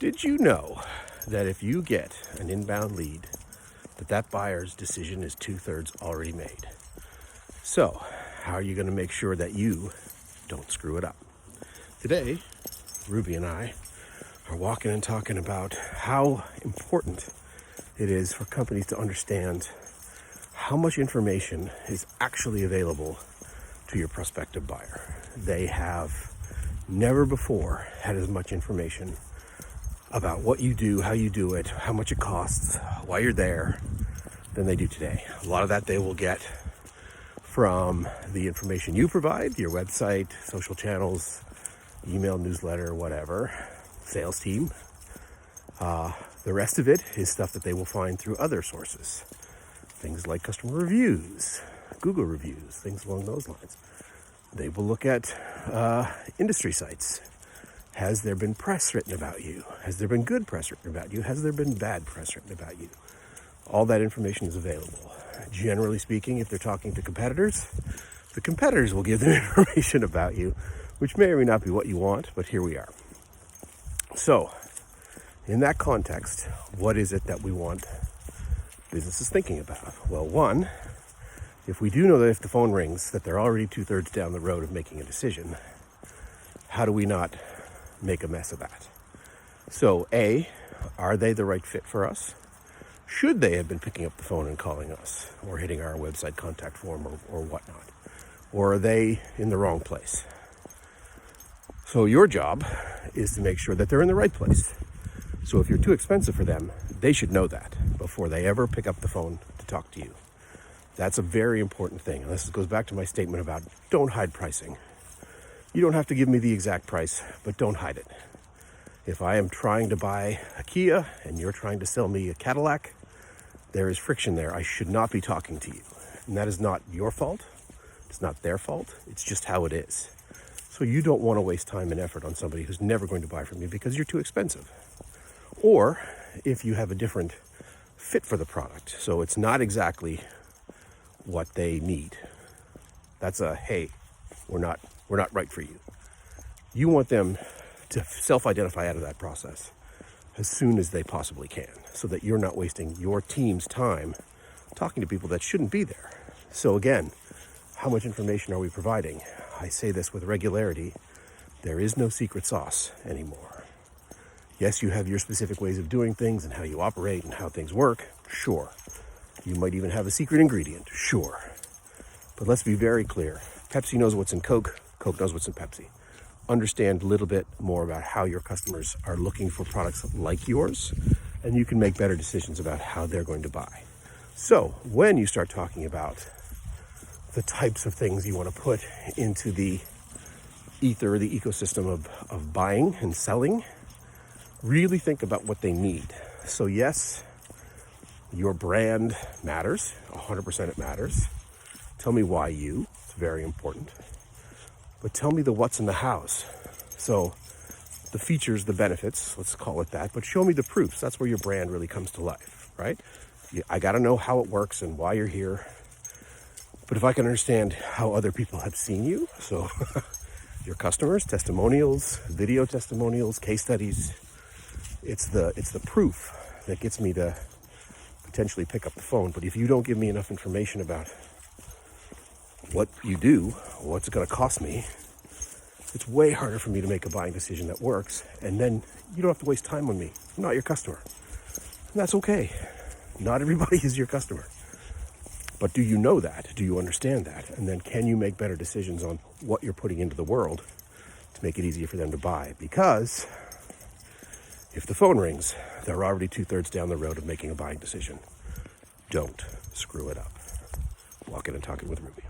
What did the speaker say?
Did you know that if you get an inbound lead, that buyer's decision is 2/3 already made? So, how are you going to make sure that you don't screw it up? Today, Ruby and I are walking and talking about how important it is for companies to understand how much information is actually available to your prospective buyer. They have never before had as much information about what you do, how you do it, how much it costs, why you're there, than they do today. A lot of that they will get from the information you provide, your website, social channels, email, newsletter, whatever, sales team. The rest of it is stuff that they will find through other sources. Things like customer reviews, Google reviews, things along those lines. They will look at industry sites. Has there been press written about you? Has there been good press written about you? Has there been bad press written about you? All that information is available. Generally speaking, if they're talking to competitors, the competitors will give them information about you, which may or may not be what you want, but here we are. So, in that context, what is it that we want businesses thinking about? Well, one, if we do know that if the phone rings, that they're already 2/3 down the road of making a decision, how do we not make a mess of that? So, A, are they the right fit for us? Should they have been picking up the phone and calling us or hitting our website contact form or whatnot? Or are they in the wrong place? So your job is to make sure that they're in the right place. So if you're too expensive for them, they should know that before they ever pick up the phone to talk to you. That's a very important thing. And this goes back to my statement about don't hide pricing. You don't have to give me the exact price, but don't hide it. If I am trying to buy a Kia and you're trying to sell me a Cadillac, there is friction there. I should not be talking to you. And that is not your fault. It's not their fault. It's just how it is. So you don't want to waste time and effort on somebody who's never going to buy from you because you're too expensive. Or if you have a different fit for the product, so it's not exactly what they need. That's a, hey, we're not right for you. You want them to self-identify out of that process as soon as they possibly can, so that you're not wasting your team's time talking to people that shouldn't be there. So again, how much information are we providing? I say this with regularity. There is no secret sauce anymore. Yes, you have your specific ways of doing things and how you operate and how things work. Sure. You might even have a secret ingredient. Sure. But let's be very clear. Pepsi knows what's in Coke. Coke knows what's in Pepsi. Understand a little bit more about how your customers are looking for products like yours, and you can make better decisions about how they're going to buy. So when you start talking about the types of things you want to put into the ether, the ecosystem of buying and selling, really think about what they need. So yes, your brand matters, 100% it matters. Tell me why you, it's very important. But tell me the what's in the hows. So the features, the benefits, let's call it that, but show me the proofs. That's where your brand really comes to life, right? I got to know how it works and why you're here. But if I can understand how other people have seen you, so your customers, testimonials, video testimonials, case studies, it's the proof that gets me to potentially pick up the phone. But if you don't give me enough information about what you do, what's it going to cost me, it's way harder for me to make a buying decision that works. And then you don't have to waste time on me. I'm not your customer. And that's okay. Not everybody is your customer. But do you know that? Do you understand that? And then can you make better decisions on what you're putting into the world to make it easier for them to buy? Because if the phone rings, they're already 2/3 down the road of making a buying decision. Don't screw it up. Walking and Talking with Ruby.